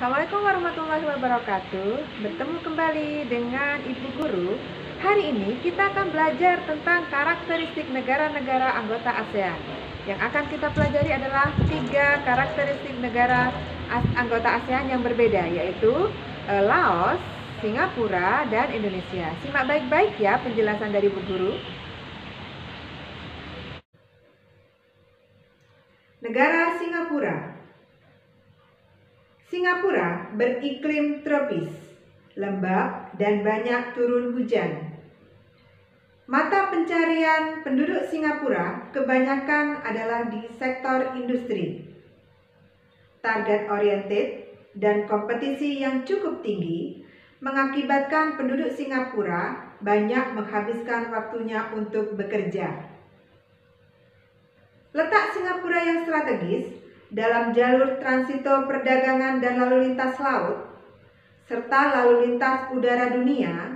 Assalamualaikum warahmatullahi wabarakatuh. Bertemu kembali dengan Ibu Guru. Hari ini kita akan belajar tentang karakteristik negara-negara anggota ASEAN. Yang akan kita pelajari adalah 3 karakteristik negara anggota ASEAN yang berbeda, yaitu Laos, Singapura, dan Indonesia. Simak baik-baik ya penjelasan dari Ibu Guru. Negara Singapura. Singapura beriklim tropis, lembab dan banyak turun hujan. Mata pencarian penduduk Singapura kebanyakan adalah di sektor industri. Target oriented dan kompetisi yang cukup tinggi mengakibatkan penduduk Singapura banyak menghabiskan waktunya untuk bekerja. Letak Singapura yang strategis dalam jalur transito perdagangan dan lalu lintas laut, serta lalu lintas udara dunia,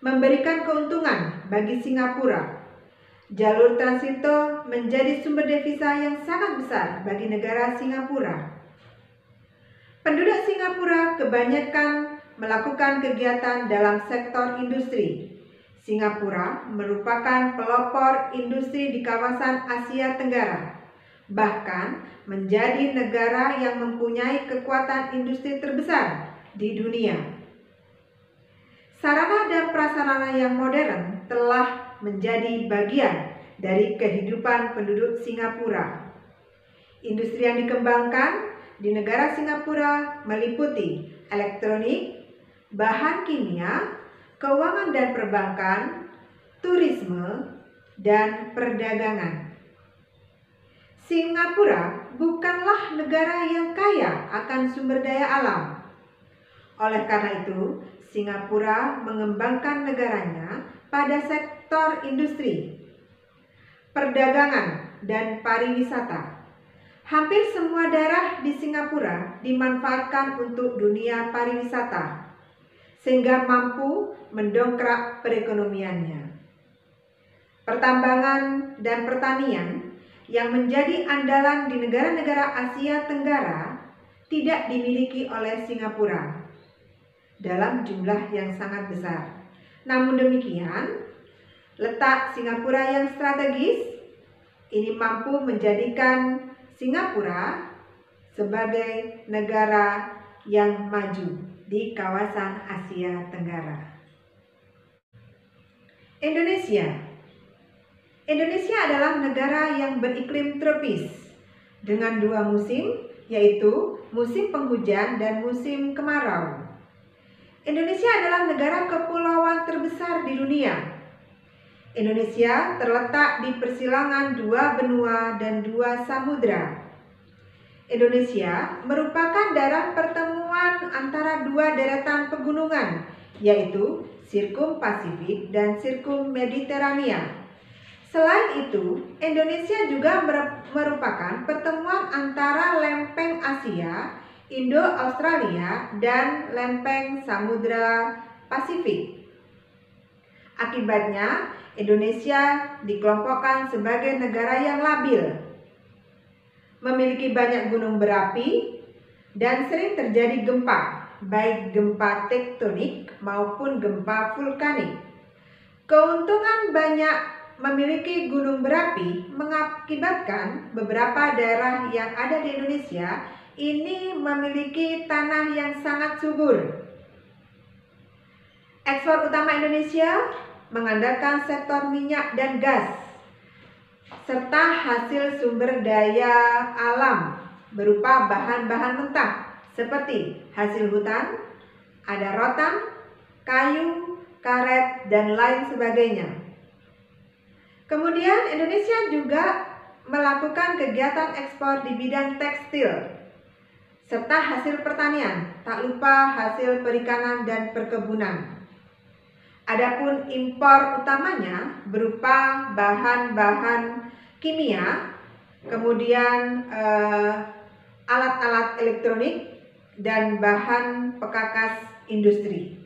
memberikan keuntungan bagi Singapura. Jalur transito menjadi sumber devisa yang sangat besar bagi negara Singapura. Penduduk Singapura kebanyakan melakukan kegiatan dalam sektor industri. Singapura merupakan pelopor industri di kawasan Asia Tenggara, bahkan menjadi negara yang mempunyai kekuatan industri terbesar di dunia. Sarana dan prasarana yang modern telah menjadi bagian dari kehidupan penduduk Singapura. Industri yang dikembangkan di negara Singapura meliputi elektronik, bahan kimia, keuangan dan perbankan, turisme, dan perdagangan. Singapura bukanlah negara yang kaya akan sumber daya alam. Oleh karena itu, Singapura mengembangkan negaranya pada sektor industri, perdagangan, dan pariwisata. Hampir semua daerah di Singapura dimanfaatkan untuk dunia pariwisata, sehingga mampu mendongkrak perekonomiannya. Pertambangan dan pertanian yang menjadi andalan di negara-negara Asia Tenggara tidak dimiliki oleh Singapura dalam jumlah yang sangat besar. Namun demikian, letak Singapura yang strategis ini mampu menjadikan Singapura sebagai negara yang maju di kawasan Asia Tenggara. Indonesia adalah negara yang beriklim tropis dengan 2 musim, yaitu musim penghujan dan musim kemarau. Indonesia adalah negara kepulauan terbesar di dunia. Indonesia terletak di persilangan 2 benua dan 2 samudra. Indonesia merupakan daerah pertemuan antara 2 deretan pegunungan, yaitu Sirkum Pasifik dan Sirkum Mediterania. Selain itu, Indonesia juga merupakan pertemuan antara lempeng Asia, Indo-Australia, dan lempeng Samudra Pasifik. Akibatnya, Indonesia dikelompokkan sebagai negara yang labil, memiliki banyak gunung berapi, dan sering terjadi gempa, baik gempa tektonik maupun gempa vulkanik. Keuntungan banyak memiliki gunung berapi mengakibatkan beberapa daerah yang ada di Indonesia ini memiliki tanah yang sangat subur. Ekspor utama Indonesia mengandalkan sektor minyak dan gas, serta hasil sumber daya alam berupa bahan-bahan mentah seperti hasil hutan, ada rotan, kayu, karet, dan lain sebagainya. Kemudian Indonesia juga melakukan kegiatan ekspor di bidang tekstil, serta hasil pertanian, tak lupa hasil perikanan dan perkebunan. Adapun impor utamanya berupa bahan-bahan kimia, kemudian alat-alat elektronik, dan bahan pekakas industri.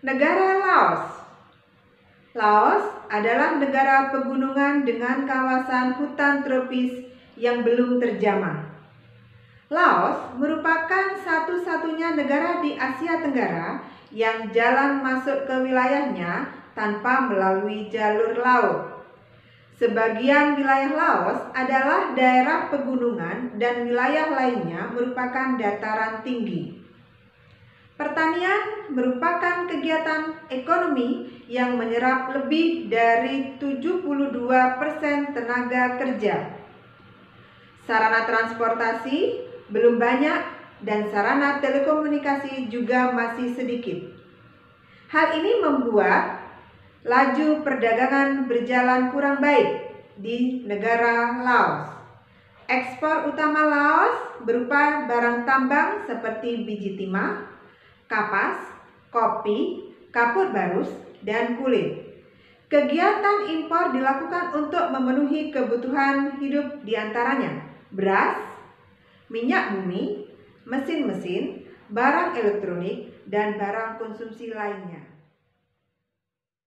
Negara Laos adalah negara pegunungan dengan kawasan hutan tropis yang belum terjamah. Laos merupakan satu-satunya negara di Asia Tenggara yang jalan masuk ke wilayahnya tanpa melalui jalur laut. Sebagian wilayah Laos adalah daerah pegunungan dan wilayah lainnya merupakan dataran tinggi. Pertanian merupakan kegiatan ekonomi yang menyerap lebih dari 72% tenaga kerja. Sarana transportasi belum banyak dan sarana telekomunikasi juga masih sedikit. Hal ini membuat laju perdagangan berjalan kurang baik di negara Laos. Ekspor utama Laos berupa barang tambang seperti biji timah, kapas, kopi, kapur barus, dan kulit. Kegiatan impor dilakukan untuk memenuhi kebutuhan hidup diantaranya beras, minyak bumi, mesin-mesin, barang elektronik, dan barang konsumsi lainnya.